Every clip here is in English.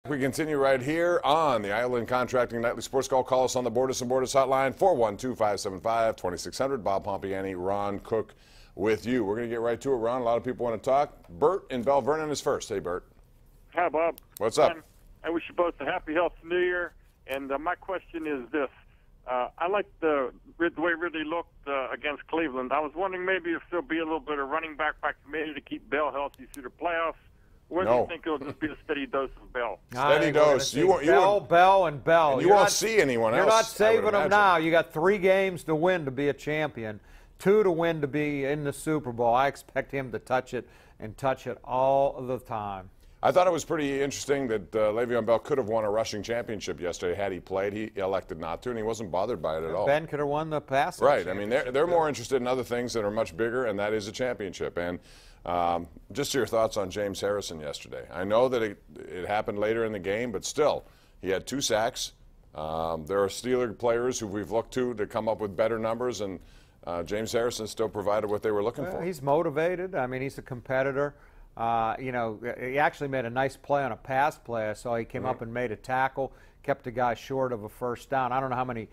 We continue right here on the Island Contracting Nightly Sports Call. Call us on the Borders and Borders hotline, 412-575-2600. Bob Pompeani, Ron Cook with you. We're going to get right to it, Ron. A lot of people want to talk. Bert in Bell Vernon is first. Hey, Bert. Hi, Bob. What's up? I wish you both a happy, healthy New Year. And my question is this. I like the way Ridley looked against Cleveland. I was wondering maybe if there'll be a little bit of running back committee to keep Bell healthy through the playoffs. Or do you think it'll just be a steady dose of Bell? Steady dose. Bell, and Bell. And you won't see anyone else. You're not saving them now. You got 3 games to win to be a champion, 2 to win to be in the Super Bowl. I expect him to touch it and touch it all the time. I thought it was pretty interesting that Le'Veon Bell could have won a rushing championship yesterday had he played. He elected not to, and he wasn't bothered by it at all. Ben could have won the passing. Right. I mean, they're more interested in other things that are much bigger, and that is a championship. And just your thoughts on James Harrison yesterday. I know that it happened later in the game, but still, he had 2 sacks. There are Steeler players who we've looked to come up with better numbers, and James Harrison still provided what they were looking for. He's motivated. I mean, he's a competitor. You know, he actually made a nice play on a pass play. I saw he came up and made a tackle, kept the guy short of a first down. I don't know how many,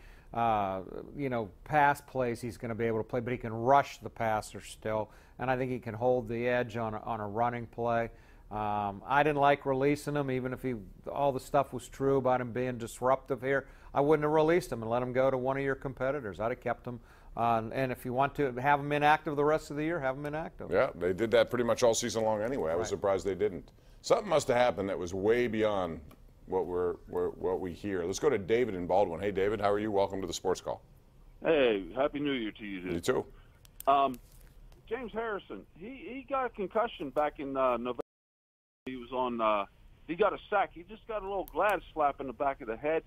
you know, pass plays he's going to be able to play, but he can rush the passer still, and I think he can hold the edge on a running play. I didn't like releasing him, even if all the stuff was true about him being disruptive here. I wouldn't have released him and let him go to one of your competitors. I'd have kept him. And if you want to have them inactive the rest of the year, have them inactive. Yeah, they did that pretty much all season long anyway. I was surprised they didn't. Something must have happened that was way beyond what we hear. Let's go to David in Baldwin. Hey, David, how are you? Welcome to the Sports Call. Hey, Happy New Year to you, dude. You too. James Harrison, he got a concussion back in November. He was on. He got a sack. He just got a little glad slap in the back of the head.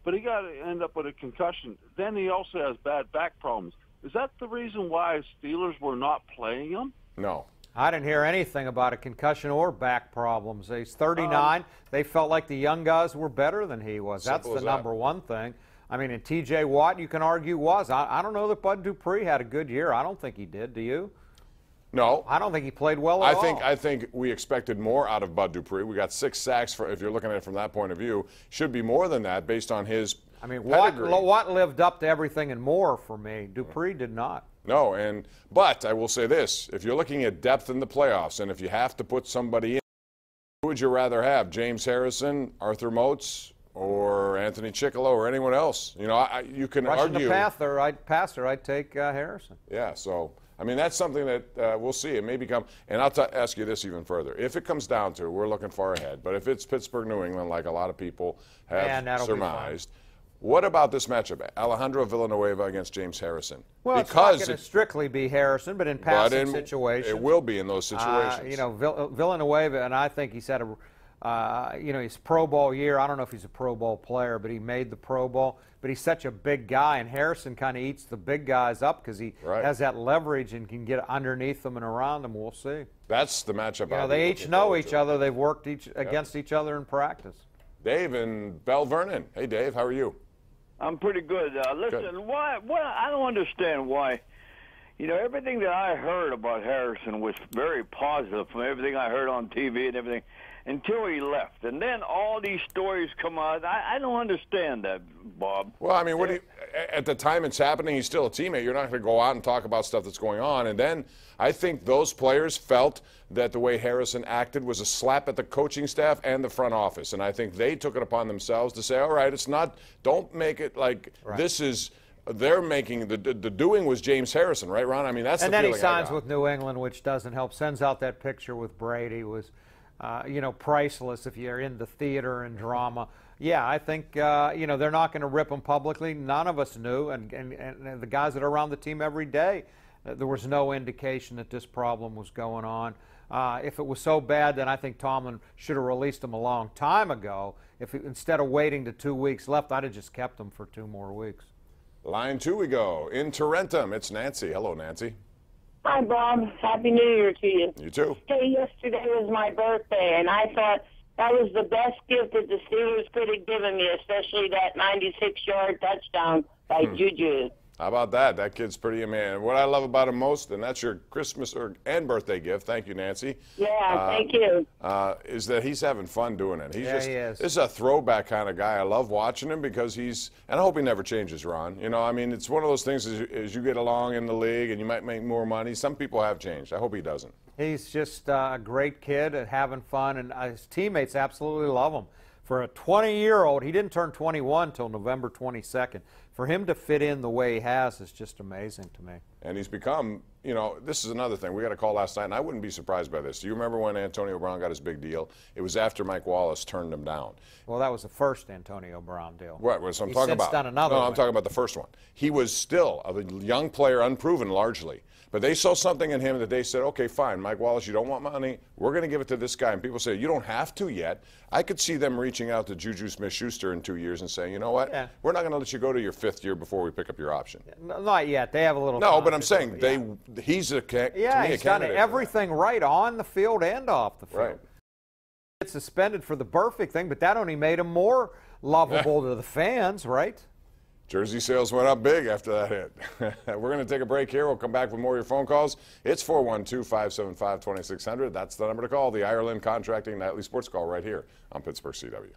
But he got to end up with a concussion. Then he also has bad back problems. Is that the reason why Steelers were not playing him? No. I didn't hear anything about a concussion or back problems. He's 39. They felt like the young guys were better than he was. That's the number one thing. I mean, and T.J. Watt, you can argue, was. I don't know that Bud Dupree had a good year. I don't think he did. Do you? No. I don't think he played well at all. I think we expected more out of Bud Dupree. We got 6 sacks, if you're looking at it from that point of view. Should be more than that based on his Watt lived up to everything and more for me. Dupree did not. No, but I will say this. If you're looking at depth in the playoffs and if you have to put somebody in, who would you rather have, James Harrison, Arthur Moats, or Anthony Chickalo, or anyone else? You know, you can argue. Rushing the passer, I'd take Harrison. Yeah, so I mean, that's something that we'll see. It may become, and I'll ask you this even further. If it comes down to, we're looking far ahead, but if it's Pittsburgh, New England, like a lot of people have surmised, what about this matchup? Alejandro Villanueva against James Harrison. Well, it's not going to strictly be Harrison, but in passing situations. It will be in those situations. You know, Villanueva, and I think he's had you know, his Pro Bowl year. I don't know if he's a Pro Bowl player, but he made the Pro Bowl. But he's such a big guy, and Harrison kind of eats the big guys up because he has that leverage and can get underneath them and around them. We'll see. That's the matchup. You know, they each know each other. They've worked against each other in practice. Dave in Bell Vernon. Hey, Dave, how are you? I'm pretty good. Listen, why? I don't understand why. You know, everything that I heard about Harrison was very positive from everything I heard on TV and everything until he left. And then all these stories come out. I don't understand that, Bob. Well, I mean, at the time it's happening, he's still a teammate. You're not going to go out and talk about stuff that's going on. And then I think those players felt that the way Harrison acted was a slap at the coaching staff and the front office. And I think they took it upon themselves to say, all right, it's not, don't make it like this is, they're making, the doing was James Harrison, right, Ron? I mean, that's the feeling I got. And then he signs with New England, which doesn't help. Sends out that picture with Brady was, you know, priceless if you're into theater and drama. Yeah, I think, you know, they're not going to rip him publicly. None of us knew. And the guys that are around the team every day, there was no indication that this problem was going on. If it was so bad, then I think Tomlin should have released him a long time ago. Instead of waiting to 2 weeks left, I'd have just kept him for 2 more weeks. Line 2 we go. In Tarentum, it's Nancy. Hello, Nancy. Hi, Bob. Happy New Year to you. You too. Hey, yesterday was my birthday, and I thought that was the best gift that the Steelers could have given me, especially that 96-yard touchdown by Juju. How about that? That kid's pretty man. What I love about him most, and that's your Christmas and birthday gift. Thank you, Nancy. Yeah, thank you. Is that he's having fun doing it. He's he is. This is a throwback kind of guy. I love watching him because and I hope he never changes, Ron. You know, I mean, it's one of those things as you get along in the league and you might make more money. Some people have changed. I hope he doesn't. He's just a great kid and having fun, and his teammates absolutely love him. For a 20-year-old, he didn't turn 21 until November 22nd. For him to fit in the way he has is just amazing to me. And he's become, you know, this is another thing. We got a call last night, and I wouldn't be surprised by this. Do you remember when Antonio Brown got his big deal? It was after Mike Wallace turned him down. Well, that was the first Antonio Brown deal. Right, so I'm talking about. Done another no, one. I'm talking about the first one. He was still a young player, unproven largely. But they saw something in him that they said, okay, fine, Mike Wallace, you don't want money. We're going to give it to this guy. And people say, you don't have to yet. I could see them reaching out to Juju Smith-Schuster in 2 years and saying, you know what, we're not going to let you go to your 5th year before we pick up your option. Not yet. They have a little No, time but I'm to saying do it. he's a to me, he's done everything right on the field and off the field. Right. Get suspended for the Burfict thing, but that only made him more lovable to the fans, right? Jersey sales went up big after that hit. We're going to take a break here. We'll come back with more of your phone calls. It's 412-575-2600. That's the number to call. The Ireland Contracting Nightly Sports Call right here on Pittsburgh CW.